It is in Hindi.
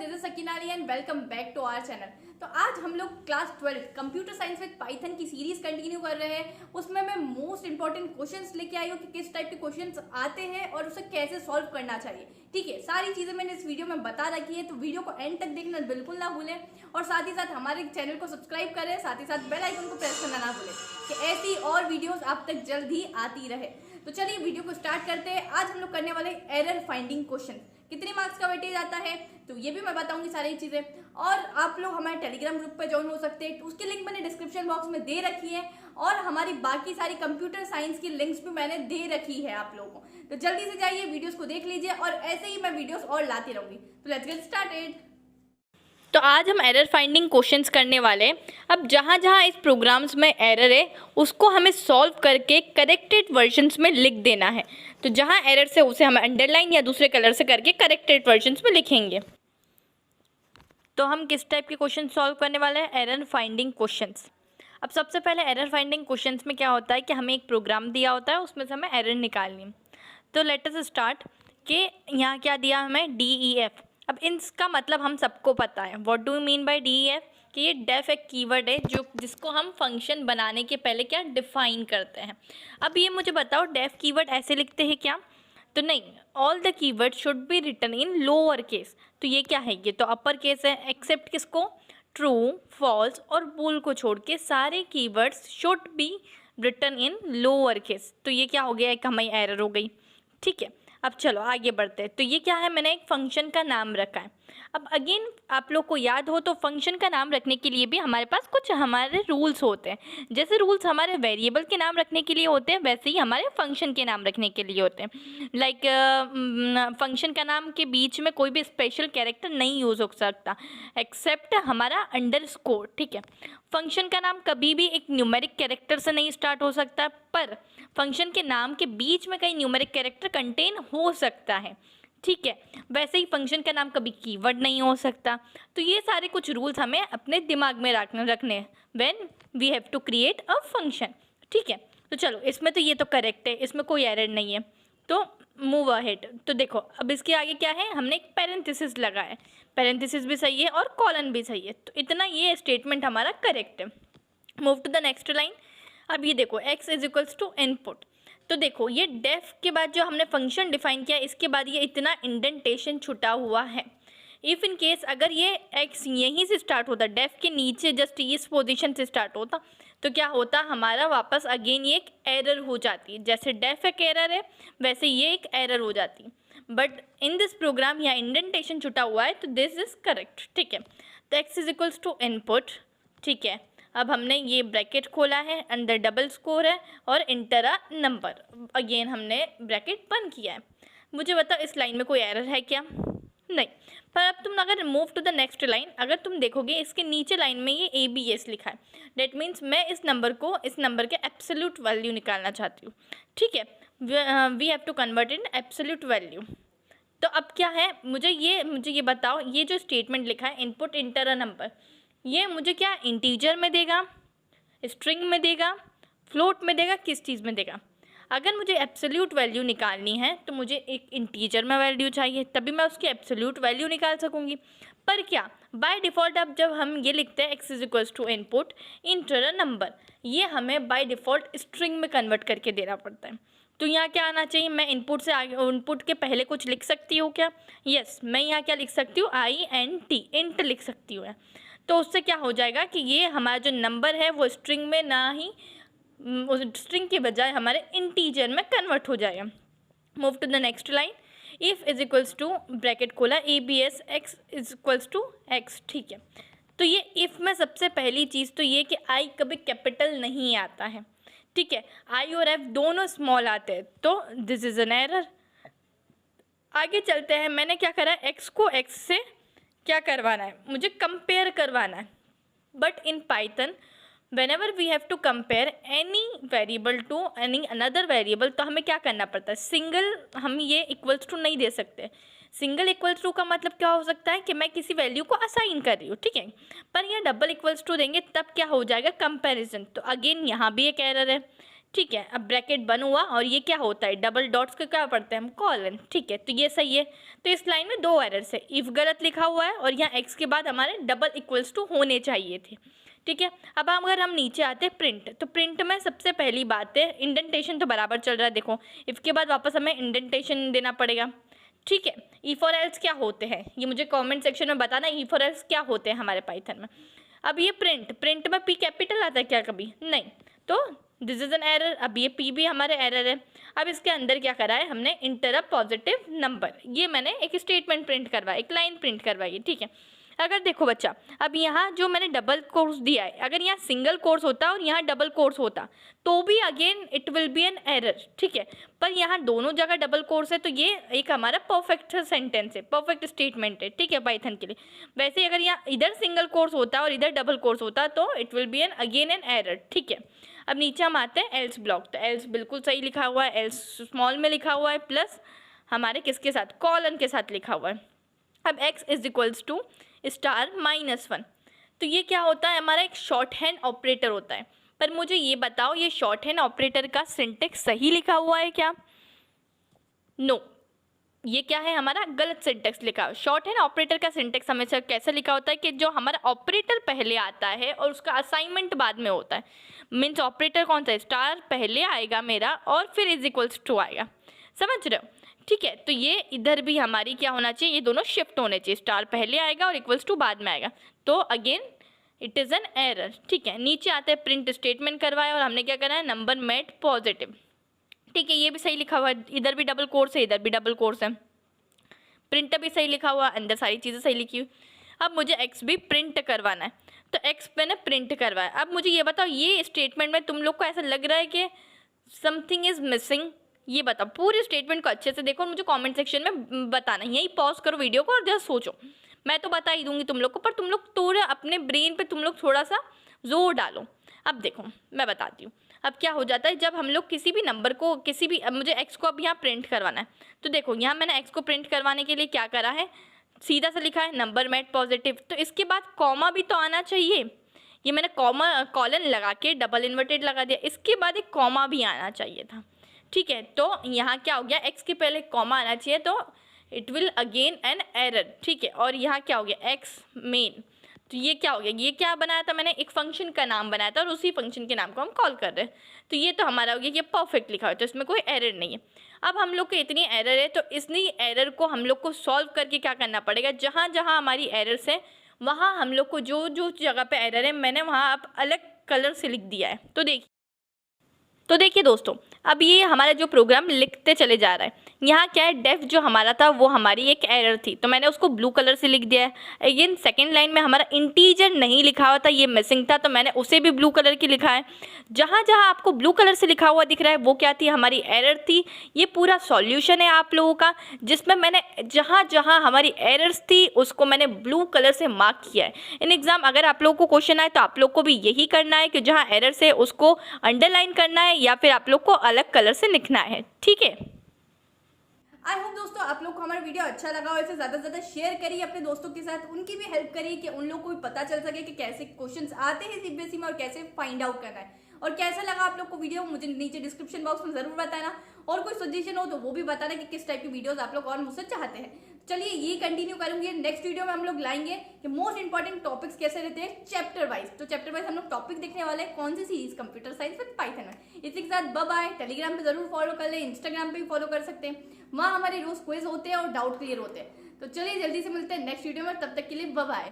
This is Sakina Ali and welcome back to our channel. तो आज हम लोग class 12 computer science with Python की सीरीज कंटिन्यू कर रहे हैं। उसमें मैं मोस्ट इंपॉर्टेंट क्वेश्चंस लेके आई हूँ कि किस टाइप के क्वेश्चंस आते हैं और उसे कैसे सॉल्व करना चाहिए। ठीक है, सारी चीजें मैंने इस वीडियो में बता रखी है, तो वीडियो को एंड तक देखना बिल्कुल ना भूलें और साथ ही साथ हमारे चैनल को सब्सक्राइब करें, साथ ही साथ बेल आइकन को प्रेस करना ना भूलें कि ऐसी और वीडियोस आप तक जल्द ही आती रहे। तो चलिए वीडियो को स्टार्ट करते हैं। आज हम लोग करने वाले एरर फाइंडिंग क्वेश्चन। कितने मार्क्स का वेटेज आता है तो ये भी मैं बताऊंगी सारी चीजें। और आप लोग हमारे टेलीग्राम ग्रुप पे ज्वाइन हो सकते हैं, तो उसकी लिंक मैंने डिस्क्रिप्शन बॉक्स में दे रखी है और हमारी बाकी सारी कंप्यूटर साइंस की लिंक्स भी मैंने दे रखी है आप लोगों को। तो जल्दी से जाइए, वीडियोस को देख लीजिए और ऐसे ही मैं वीडियोस और लाती रहूंगी। तो लेट्स गेट स्टार्टेड। तो आज हम एरर फाइंडिंग क्वेश्चंस करने वाले हैं। अब जहाँ जहाँ इस प्रोग्राम्स में एरर है उसको हमें सॉल्व करके करेक्टेड वर्जन्स में लिख देना है। तो जहाँ एरर से उसे हम अंडरलाइन या दूसरे कलर से करके करेक्टेड वर्जन्स में लिखेंगे। तो हम किस टाइप के क्वेश्चन सॉल्व करने वाले हैं? Error finding questions. अब सबसे पहले एरर फाइंडिंग क्वेश्चंस में क्या होता है कि हमें एक प्रोग्राम दिया होता है, उसमें से हमें एरर निकालनी। तो लेट अस स्टार्ट कि यहाँ क्या दिया हमें, DEF। अब इसका मतलब हम सबको पता है। What do you mean by DEF? कि ये डेफ एक कीवर्ड है जिसको हम फंक्शन बनाने के पहले क्या डिफाइन करते हैं। अब ये मुझे बताओ, डेफ कीवर्ड ऐसे लिखते हैं क्या? तो नहीं, all the keyword should be written in lower case. तो ये क्या है? ये तो अपर केस है, एक्सेप्ट किसको? ट्रू, फॉल्स और बूल को छोड़ के सारे keywords should be written in lower case. तो ये क्या हो गया, एक हमारी एरर हो गई। ठीक है, अब चलो आगे बढ़ते हैं। तो ये क्या है, मैंने एक फंक्शन का नाम रखा है। अब अगेन आप लोग को याद हो तो फंक्शन का नाम रखने के लिए भी हमारे पास कुछ हमारे रूल्स होते हैं। जैसे रूल्स हमारे वेरिएबल के नाम रखने के लिए होते हैं, वैसे ही हमारे फंक्शन के नाम रखने के लिए होते हैं। लाइक फंक्शन का नाम के बीच में कोई भी स्पेशल कैरेक्टर नहीं यूज़ हो सकता एक्सेप्ट हमारा अंडरस्कोर। ठीक है, फंक्शन का नाम कभी भी एक न्यूमेरिक कैरेक्टर से नहीं स्टार्ट हो सकता, पर फंक्शन के नाम के बीच में कई न्यूमेरिक कैरेक्टर कंटेन हो सकता है। ठीक है, वैसे ही फंक्शन का नाम कभी कीवर्ड नहीं हो सकता। तो ये सारे कुछ रूल्स हमें अपने दिमाग में रखने when we have to create a function. ठीक है, तो चलो इसमें तो ये तो करेक्ट है, इसमें कोई एरर नहीं है। तो मूव अहेड। तो देखो अब इसके आगे क्या है, हमने एक पैरेंथेसिस लगाया है। पैरेंथेसिस भी सही है और कॉलन भी सही है, तो इतना ये स्टेटमेंट हमारा करेक्ट है। Move to the next line. अब ये देखो x is equals to input. तो देखो ये डेफ के बाद जो हमने फंक्शन डिफाइन किया, इसके बाद ये इतना इंडेंटेशन छुटा हुआ है। इफ़ इन केस अगर ये x यहीं से स्टार्ट होता, डेफ के नीचे जस्ट इस पोजीशन से स्टार्ट होता, तो क्या होता, हमारा वापस अगेन ये एक एरर हो जाती है। जैसे डेफ एक एरर है वैसे ये एक एरर हो जाती। बट इन दिस प्रोग्राम यहाँ इंडेंटेशन छुटा हुआ है, तो दिस इज करेक्ट। ठीक है, तो x is equals to input. ठीक है, अब हमने ये ब्रैकेट खोला है, अंदर डबल स्कोर है और इंटर अ नंबर। अगेन हमने ब्रैकेट बंद किया है। मुझे बताओ इस लाइन में कोई एरर है क्या? नहीं। पर अब तुम अगर move to the next line, अगर तुम देखोगे इसके नीचे लाइन में ये ABS लिखा है। डेट मीन्स मैं इस नंबर के एब्सोल्यूट वैल्यू निकालना चाहती हूँ। ठीक है, we have to convert in absolute value. तो अब क्या है, मुझे ये बताओ, ये जो स्टेटमेंट लिखा है इनपुट इंटर अ नंबर, ये मुझे क्या इंटीजर में देगा, स्ट्रिंग में देगा, फ्लोट में देगा, किस चीज़ में देगा? अगर मुझे एब्सोल्यूट वैल्यू निकालनी है तो मुझे एक इंटीजर में वैल्यू चाहिए, तभी मैं उसकी एब्सोल्यूट वैल्यू निकाल सकूंगी। पर क्या बाय डिफ़ॉल्ट अब जब हम ये लिखते हैं x is equals to input enter a number, ये हमें बाय डिफ़ॉल्ट स्ट्रिंग में कन्वर्ट करके देना पड़ता है। तो यहाँ क्या आना चाहिए, मैं इनपुट से आगे इनपुट के पहले कुछ लिख सकती हूँ क्या? यस, मैं यहाँ क्या लिख सकती हूँ, INT इंट लिख सकती हूँ। तो उससे क्या हो जाएगा कि ये हमारा जो नंबर है वो स्ट्रिंग में ना ही उस स्ट्रिंग के बजाय हमारे इंटीजर में कन्वर्ट हो जाएगा। Move to the next line. If is equals to bracket खोला ABS x is equals to x। ठीक है, तो ये इफ़ में सबसे पहली चीज़ तो ये कि I कभी कैपिटल नहीं आता है। ठीक है, I और F दोनों स्मॉल आते हैं, तो दिस इज़ एन एरर। आगे चलते हैं। मैंने क्या करा, x को x से क्या करवाना है, मुझे कंपेयर करवाना है। But in Python whenever we have to compare any variable to any another variable, तो हमें क्या करना पड़ता है, सिंगल हम ये इक्वल्स टू नहीं दे सकते। सिंगल इक्वल्स टू का मतलब क्या हो सकता है कि मैं किसी वैल्यू को असाइन कर रही हूँ। ठीक है, पर यहाँ डबल इक्वल्स टू देंगे तब क्या हो जाएगा, कंपैरिजन। तो अगेन यहाँ भी एक एरर है ठीक है। अब ब्रैकेट बन हुआ और ये क्या होता है, डबल डॉट्स को क्या पढ़ते हैं हम, कॉलन। ठीक है, तो ये सही है। तो इस लाइन में 2 एरर्स है, इफ गलत लिखा हुआ है और यहाँ x के बाद हमारे डबल इक्वल्स टू होने चाहिए थे। ठीक है, अब अगर हम नीचे आते हैं प्रिंट, तो प्रिंट में सबसे पहली बात है इंडेंटेशन तो बराबर चल रहा है। देखो इफ के बाद वापस हमें इंडेंटेशन देना पड़ेगा। ठीक है, इफ और एल्स क्या होते हैं ये मुझे कमेंट सेक्शन में बताना, इफ और एल्स क्या होते हैं हमारे पाइथन में। अब ये प्रिंट में पी कैपिटल आता है क्या कभी, नहीं, तो दिस इज एन एरर। अब ये पी भी हमारे एरर है। अब इसके अंदर क्या करा है हमने, इंटर अ पॉजिटिव नंबर, ये मैंने एक स्टेटमेंट प्रिंट करवाया, एक लाइन प्रिंट करवाई। ठीक है, अगर देखो बच्चा, अब यहाँ जो मैंने डबल कोर्स दिया है, अगर यहाँ सिंगल कोर्स होता और यहाँ डबल कोर्स होता तो भी again it will be N error. ठीक है, पर यहाँ दोनों जगह डबल कोर्स है तो ये एक हमारा परफेक्ट सेंटेंस है, परफेक्ट स्टेटमेंट है। ठीक है, पाइथन के लिए। वैसे अगर यहाँ इधर सिंगल कोर्स होता और इधर डबल कोर्स होता तो it will be an again an error. ठीक है, अब नीचे हम आते हैं एल्स ब्लॉक, तो एल्स बिल्कुल सही लिखा हुआ है, एल्स स्मॉल में लिखा हुआ है, प्लस हमारे किसके साथ, कॉलन के साथ लिखा हुआ है। अब x is equals to star -1, तो ये क्या होता है, हमारा एक शॉर्ट हैंड ऑपरेटर होता है। पर मुझे ये बताओ, ये शॉर्ट हैंड ऑपरेटर का सिंटेक्स सही लिखा हुआ है क्या? नो, ये क्या है, हमारा गलत सिंटेक्स लिखा है। शॉर्ट हैंड ऑपरेटर का सिंटेक्स हमेशा कैसे लिखा होता है कि जो हमारा ऑपरेटर पहले आता है और उसका असाइनमेंट बाद में होता है। मीन्स ऑपरेटर कौन सा है, स्टार पहले आएगा मेरा और फिर इज इक्वल्स टू आएगा, समझ रहे हो? ठीक है, तो ये इधर भी हमारी क्या होना चाहिए, ये दोनों शिफ्ट होने चाहिए, स्टार पहले आएगा और इक्वल्स टू बाद में आएगा, तो again it is an error. ठीक है, नीचे आते हैं प्रिंट स्टेटमेंट करवाया और हमने क्या करा है, नंबर मेड पॉजिटिव। ठीक है, ये भी सही लिखा हुआ है, इधर भी डबल कोर्स है, इधर भी डबल कोर्स है, प्रिंट भी सही लिखा हुआ, अंदर सारी चीज़ें सही लिखी हुई। अब मुझे एक्स भी प्रिंट करवाना है, तो एक्स मैंने प्रिंट करवाया। अब मुझे ये बताओ, ये स्टेटमेंट में तुम लोग को ऐसा लग रहा है कि समथिंग इज मिसिंग, ये बताओ। पूरे स्टेटमेंट को अच्छे से देखो और मुझे कमेंट सेक्शन में बताना। यही पॉज करो वीडियो को और जस्ट सोचो, मैं तो बता ही दूंगी तुम लोग को, पर तुम लोग थोड़ा अपने ब्रेन पे तुम लोग थोड़ा सा जोर डालो। अब देखो मैं बताती हूँ, अब क्या हो जाता है जब हम लोग किसी भी नंबर को, किसी भी, अब मुझे एक्स को अब यहाँ प्रिंट करवाना है, तो देखो यहाँ मैंने एक्स को प्रिंट करवाने के लिए क्या करा है, सीधा सा लिखा है नंबर मेड पॉजिटिव, तो इसके बाद कॉमा भी तो आना चाहिए। ये मैंने कॉलन लगा के डबल इन्वर्टेड लगा दिया, इसके बाद एक कॉमा भी आना चाहिए था। ठीक है, तो यहाँ क्या हो गया, एक्स के पहले कॉमा आना चाहिए, तो it will again an error. ठीक है, और यहाँ क्या हो गया, एक्स मेन, तो ये क्या हो गया, ये क्या बनाया था मैंने, एक फंक्शन का नाम बनाया था और उसी फंक्शन के नाम को हम कॉल कर रहे हैं, तो ये तो हमारा हो गया, ये परफेक्ट लिखा हुआ है, तो इसमें कोई एरर नहीं है। अब हम लोग को इतनी एरर है, तो इतनी एरर को हम लोग को सॉल्व करके क्या करना पड़ेगा, जहाँ जहाँ हमारी एरर्स हैं वहाँ हम लोग को जो जो जगह पे एरर है मैंने वहाँ आप अलग कलर से लिख दिया है। तो देखिए दोस्तों, अब ये हमारा जो प्रोग्राम लिखते चले जा रहा है, यहाँ क्या है, डेफ जो हमारा था वो हमारी एक एरर थी, तो मैंने उसको ब्लू कलर से लिख दिया है। अगेन सेकंड लाइन में हमारा इंटीजर नहीं लिखा हुआ था, ये मिसिंग था, तो मैंने उसे भी ब्लू कलर की लिखा है। जहाँ जहाँ आपको ब्लू कलर से लिखा हुआ दिख रहा है वो क्या थी, हमारी एरर थी। ये पूरा सॉल्यूशन है आप लोगों का, जिसमें मैंने जहाँ जहाँ हमारी एरर्स थी उसको मैंने ब्लू कलर से मार्क किया है। इन एग्जाम अगर आप लोगों को क्वेश्चन आए तो आप लोग को भी यही करना है कि जहाँ एरर्स है उसको अंडरलाइन करना है या फिर आप लोग को अलग कलर से लिखना है। ठीक है, आई होप दोस्तों आप लोग को हमारा वीडियो अच्छा लगा हो। इसे ज़्यादा से ज़्यादा शेयर करिए अपने दोस्तों के साथ, उनकी भी हेल्प करिए कि उन लोग को भी पता चल सके कि कैसे क्वेश्चंस आते हैं सीबीएसई में और कैसे फाइंड आउट करना है। और कैसा लगा आप लोग को वीडियो मुझे नीचे डिस्क्रिप्शन बॉक्स में ज़रूर बताना, और कोई सजेशन हो तो वो भी बताना कि किस टाइप की वीडियोस आप लोग और मुझसे चाहते हैं। चलिए ये कंटिन्यू करूंगी, नेक्स्ट वीडियो में हम लोग लाएंगे कि मोस्ट इंपॉर्टेंट टॉपिक्स कैसे रहते हैं चैप्टर वाइज। तो चैप्टर वाइज हम लोग टॉपिक देखने वाले हैं कौन सी series, computer science with Python में। इसी के साथ बाय बाय। टेलीग्राम पे जरूर फॉलो कर ले, इंस्टाग्राम पे भी फॉलो कर सकते हैं, वहाँ हमारे रोज क्विज होते हैं और डाउट क्लियर होते हैं। तो चलिए जल्दी से मिलते हैं नेक्स्ट वीडियो में, तब तक के लिए बाय बाय।